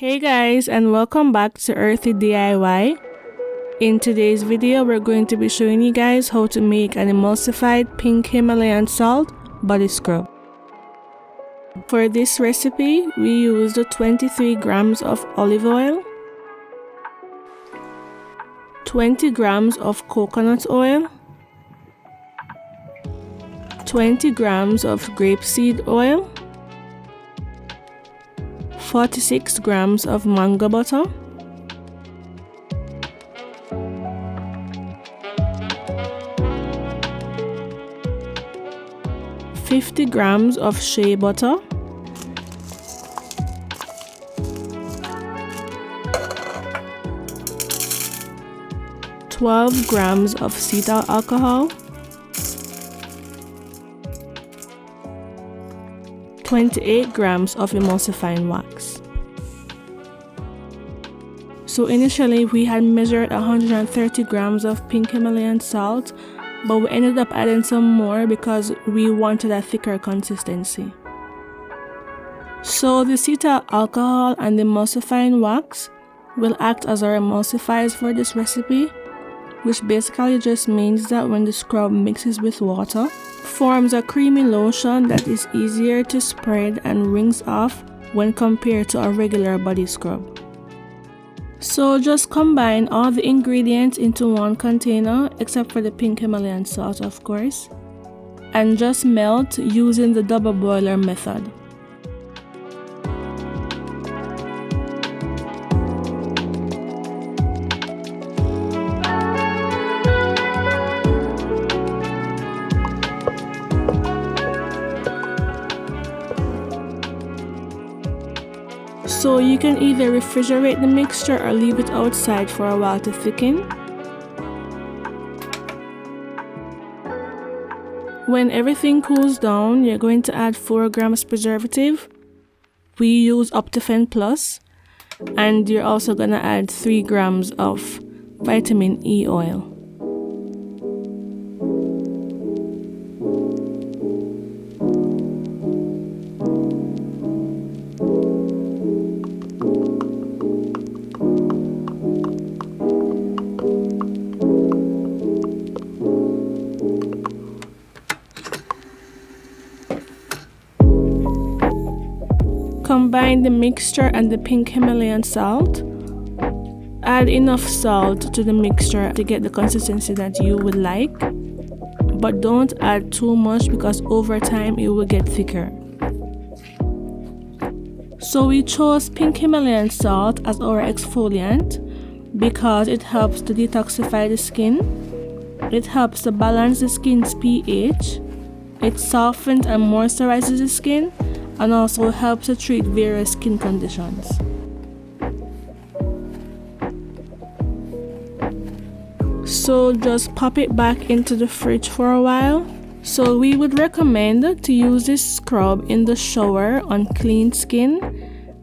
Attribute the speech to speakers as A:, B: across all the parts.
A: Hey guys, and welcome back to Earthy DIY. In today's video, we're going to be showing you guys how to make an emulsified pink Himalayan salt body scrub. For this recipe, we used 23 grams of olive oil, 20 grams of coconut oil, 20 grams of grapeseed oil, 46 grams of mango butter, 50 grams of shea butter, 12 grams of cetyl alcohol, 28 grams of emulsifying wax. So initially we had measured 130 grams of pink Himalayan salt, but we ended up adding some more because we wanted a thicker consistency. So the cetyl alcohol and the emulsifying wax will act as our emulsifiers for this recipe, which basically just means that when the scrub mixes with water, forms a creamy lotion that is easier to spread and rings off when compared to a regular body scrub. So just combine all the ingredients into one container, except for the pink Himalayan salt of course, and just melt using the double boiler method. So you can either refrigerate the mixture or leave it outside for a while to thicken. When everything cools down, you're going to add 4 grams preservative. We use Optifen Plus, and you're also going to add 3 grams of vitamin E oil. Combine the mixture and the pink Himalayan salt. Add enough salt to the mixture to get the consistency that you would like, but don't add too much because over time it will get thicker. So we chose pink Himalayan salt as our exfoliant because it helps to detoxify the skin, it helps to balance the skin's pH, it softens and moisturizes the skin, and also helps to treat various skin conditions. So just pop it back into the fridge for a while. So we would recommend to use this scrub in the shower on clean skin,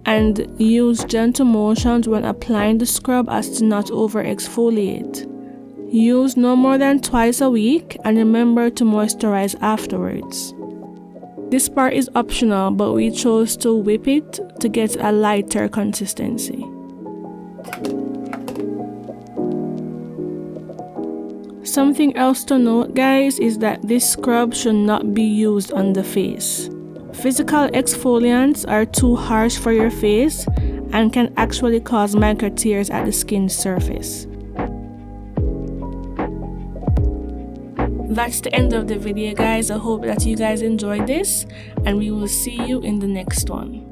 A: and use gentle motions when applying the scrub as to not over exfoliate. Use no more than twice a week, and remember to moisturize afterwards. This part is optional, but we chose to whip it to get a lighter consistency. Something else to note, guys, is that this scrub should not be used on the face. Physical exfoliants are too harsh for your face and can actually cause micro tears at the skin's surface. That's the end of the video, guys. I hope that you guys enjoyed this, and we will see you in the next one.